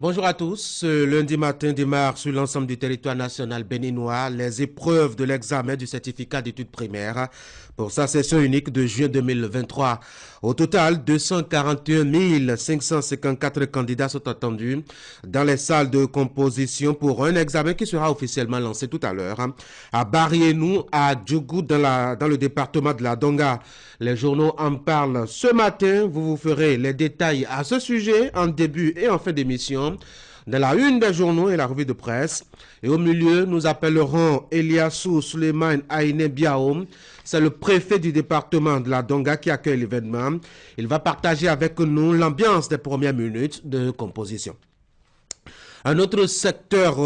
Bonjour à tous. Ce lundi matin démarre sur l'ensemble du territoire national béninois les épreuves de l'examen du certificat d'études primaires pour sa session unique de juin 2023. Au total, 241 554 candidats sont attendus dans les salles de composition pour un examen qui sera officiellement lancé tout à l'heure à Barienou, à Djougou, dans le département de la Donga. Les journaux en parlent ce matin. Vous ferez les détails à ce sujet en début et en fin d'émission dans la une des journaux et la revue de presse. Et au milieu, nous appellerons Eliassou Suleiman Aïne Biaoum. C'est le préfet du département de la Donga qui accueille l'événement. Il va partager avec nous l'ambiance des premières minutes de composition. Un autre acteur,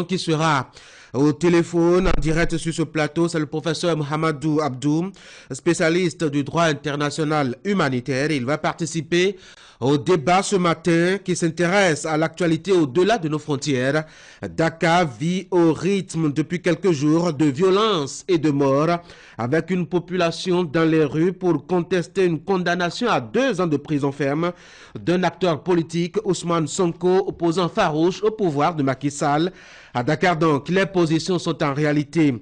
qui sera au téléphone en direct sur ce plateau, c'est le professeur Mohamedou Abdou, spécialiste du droit international humanitaire. Il va participer au débat ce matin qui s'intéresse à l'actualité au-delà de nos frontières. Dakar vit au rythme depuis quelques jours de violence et de mort, avec une population dans les rues pour contester une condamnation à 2 ans de prison ferme d'un acteur politique, Ousmane Sonko, opposant farouche au pouvoir de Macky Sall. À Dakar donc, les positions sont en réalité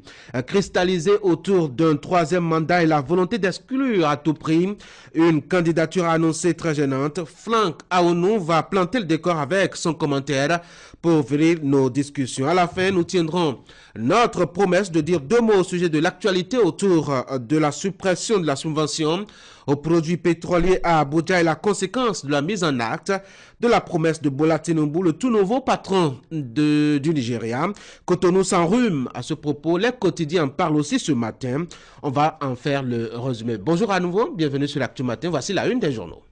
cristallisées autour d'un 3e mandat et la volonté d'exclure à tout prix une candidature annoncée très gênante. Franck Aounou va planter le décor avec son commentaire pour ouvrir nos discussions. À la fin, nous tiendrons notre promesse de dire 2 mots au sujet de l'actualité autour de la suppression de la subvention aux produits pétroliers à Abuja et la conséquence de la mise en acte de la promesse de Bola Tinubu, le tout nouveau patron du Nigeria. Cotonou s'enrhume à ce propos. Les quotidiens en parlent aussi ce matin. On va en faire le résumé. Bonjour à nouveau, bienvenue sur l'Actu Matin. Voici la une des journaux.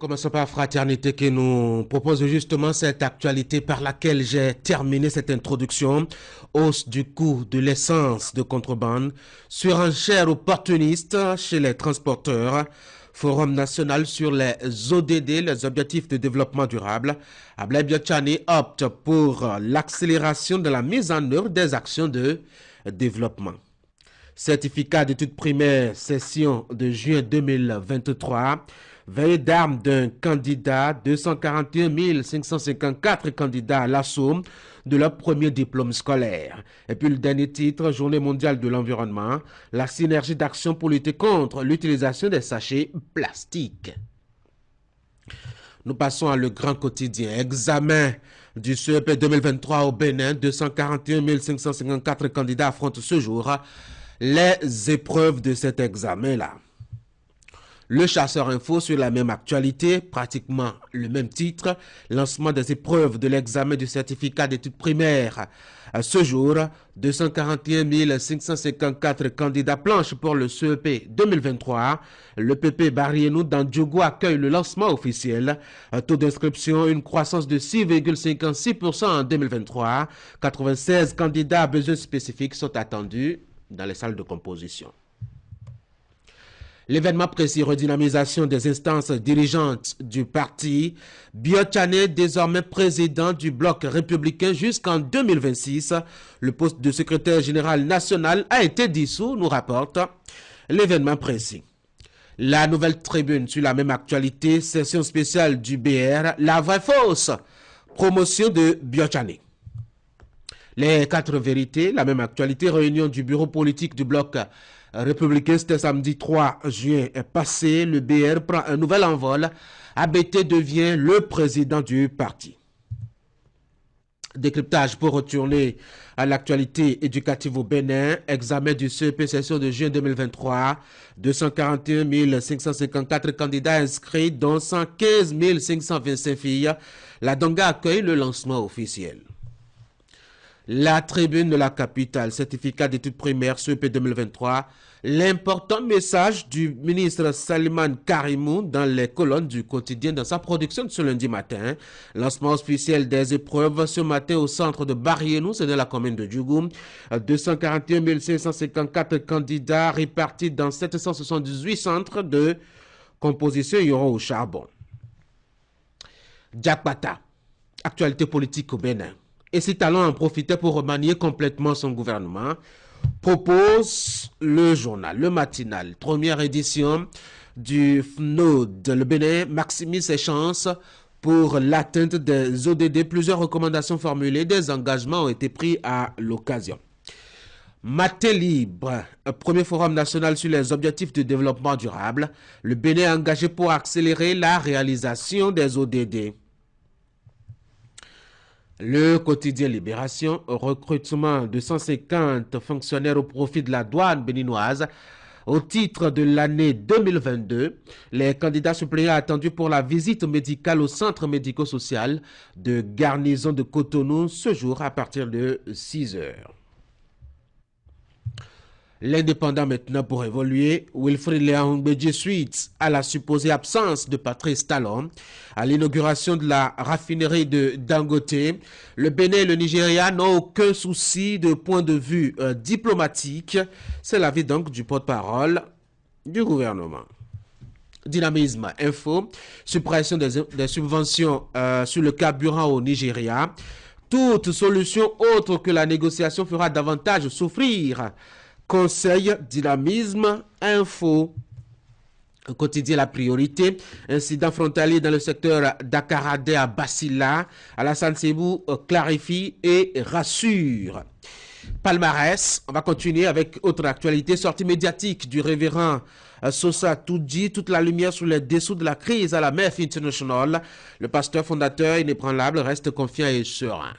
Commençons par Fraternité qui nous propose justement cette actualité par laquelle j'ai terminé cette introduction. Hausse du coût de l'essence de contrebande, surenchère opportuniste chez les transporteurs, Forum national sur les ODD, les objectifs de développement durable. Ablaye Biotchani opte pour l'accélération de la mise en œuvre des actions de développement. Certificat d'études primaires, session de juin 2023. Veille d'armes d'un candidat, 241 554 candidats à l'assaut de leur premier diplôme scolaire. Et puis le dernier titre, Journée mondiale de l'environnement, la synergie d'action pour lutter contre l'utilisation des sachets plastiques. Nous passons à le grand quotidien. Examen du CEP 2023 au Bénin, 241 554 candidats affrontent ce jour les épreuves de cet examen-là. Le Chasseur Info sur la même actualité, pratiquement le même titre, lancement des épreuves de l'examen du certificat d'études primaires. À ce jour, 241 554 candidats planchent pour le CEP 2023. Le PP Barienou dans Djougou accueille le lancement officiel. Un taux d'inscription, une croissance de 6,56% en 2023. 96 candidats à besoins spécifiques sont attendus dans les salles de composition. L'événement précis, redynamisation des instances dirigeantes du parti. Biotchani, désormais président du bloc républicain jusqu'en 2026. Le poste de secrétaire général national a été dissous, nous rapporte l'événement précis. La nouvelle tribune sur la même actualité, session spéciale du BR, la vraie fausse, promotion de Biotchani. Les 4 vérités, la même actualité, réunion du bureau politique du bloc républicain, c'était samedi 3 juin passé. Le BR prend un nouvel envol. ABT devient le président du parti. Décryptage pour retourner à l'actualité éducative au Bénin. Examen du CEP session de juin 2023. 241 554 candidats inscrits, dont 115 525 filles. La Donga accueille le lancement officiel. La tribune de la capitale, certificat d'études primaires CEP 2023, l'important message du ministre Saliman Karimou dans les colonnes du quotidien dans sa production de ce lundi matin. Lancement officiel des épreuves ce matin au centre de Barienou, c'est dans la commune de Djougou. 241 554 candidats répartis dans 778 centres de composition iront au charbon. Diakpata, actualité politique au Bénin. et si Talon en profitait pour remanier complètement son gouvernement, propose le journal, le matinal, première édition du FNOD. Le Bénin maximise ses chances pour l'atteinte des ODD. Plusieurs recommandations formulées, des engagements ont été pris à l'occasion. Matin libre, premier forum national sur les objectifs de développement durable. Le Bénin est engagé pour accélérer la réalisation des ODD. Le quotidien Libération, recrutement de 150 fonctionnaires au profit de la douane béninoise. Au titre de l'année 2022, les candidats suppléants attendus pour la visite médicale au centre médico-social de garnison de Cotonou ce jour à partir de 6 heures. L'indépendant maintenant pour évoluer, Wilfried Léon Mbedji suite à la supposée absence de Patrice Talon à l'inauguration de la raffinerie de Dangote. Le Bénin et le Nigeria n'ont aucun souci de point de vue diplomatique. C'est l'avis donc du porte-parole du gouvernement. Dynamisme Info, suppression des subventions sur le carburant au Nigeria. Toute solution autre que la négociation fera davantage souffrir. Conseil Dynamisme Info. Quotidien La Priorité, incident frontalier dans le secteur d'Akaradé à Basila. Alassane Sebou clarifie et rassure. Palmarès, on va continuer avec autre actualité, sortie médiatique du révérend Sosa Toudji, toute la lumière sur les dessous de la crise à la MEF International. Le pasteur fondateur inébranlable reste confiant et serein.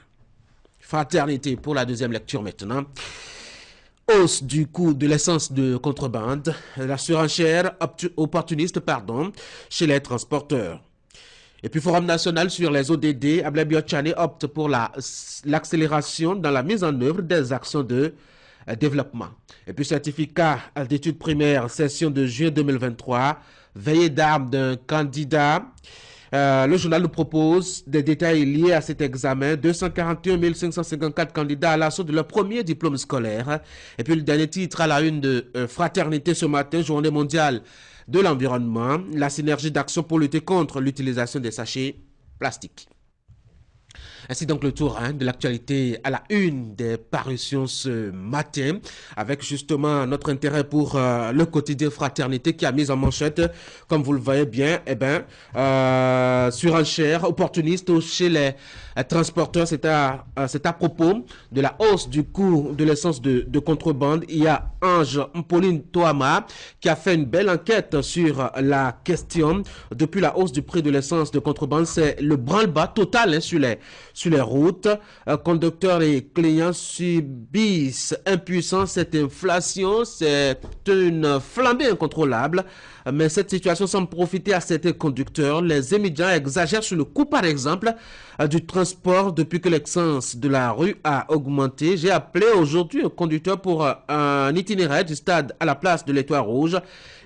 Fraternité pour la deuxième lecture maintenant. Hausse du coût de l'essence de contrebande, la surenchère opportuniste chez les transporteurs. Et puis Forum national sur les ODD, Ablai Biochane opte pour l'accélération dans la mise en œuvre des actions de développement. Et puis certificat d'études primaires, session de juin 2023, veillée d'armes d'un candidat. Le journal nous propose des détails liés à cet examen. 241 554 candidats à l'assaut de leur premier diplôme scolaire. Et puis le dernier titre à la une de Fraternité ce matin, journée mondiale de l'environnement. La synergie d'action pour lutter contre l'utilisation des sachets plastiques. Ainsi donc le tour de l'actualité à la une des parutions ce matin, avec justement notre intérêt pour le quotidien Fraternité qui a mis en manchette, comme vous le voyez bien, surenchère opportuniste chez les transporteurs. C'est à propos de la hausse du coût de l'essence de contrebande. Il y a Ange Pauline Toama qui a fait une belle enquête sur la question. Depuis la hausse du prix de l'essence de contrebande, c'est le branle-bas total sur les routes. Conducteurs et clients subissent impuissants cette inflation. C'est une flambée incontrôlable. Mais cette situation semble profiter à certains conducteurs. Les émigrants exagèrent sur le coût, par exemple, du transport depuis que l'essence de la rue a augmenté. J'ai appelé aujourd'hui un conducteur pour un itinéraire du stade à la place de l'Étoile Rouge.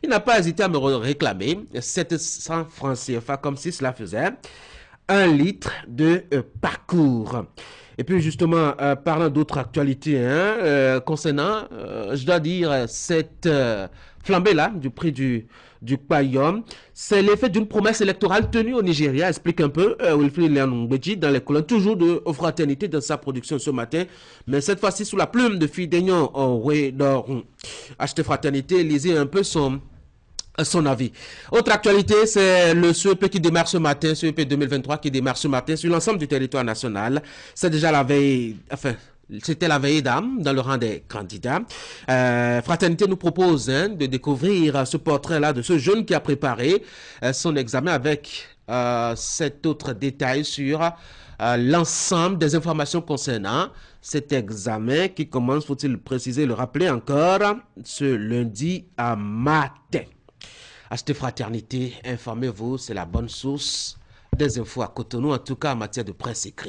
Il n'a pas hésité à me réclamer 700 francs CFA comme si cela faisait 1 litre de parcours. Et puis justement, parlant d'autres actualités concernant, je dois dire, cette flambée-là du prix du Payum, c'est l'effet d'une promesse électorale tenue au Nigeria. Explique un peu Wilfried Léon Mbedji dans les colonnes toujours de Fraternité dans sa production ce matin, mais cette fois-ci sous la plume de Fidegnon Ouédorou. Achetez Fraternité, lisez un peu son avis. Autre actualité, c'est le CEP qui démarre ce matin, CEP 2023 qui démarre ce matin sur l'ensemble du territoire national. C'est déjà la veille, c'était la veille d'âme dans le rang des candidats. Fraternité nous propose de découvrir ce portrait-là de ce jeune qui a préparé son examen avec cet autre détail sur l'ensemble des informations concernant cet examen qui commence, faut-il préciser, le rappeler encore, ce lundi à matin. Achetez Fraternité, informez-vous, c'est la bonne source des infos à Cotonou, en tout cas en matière de presse écrite.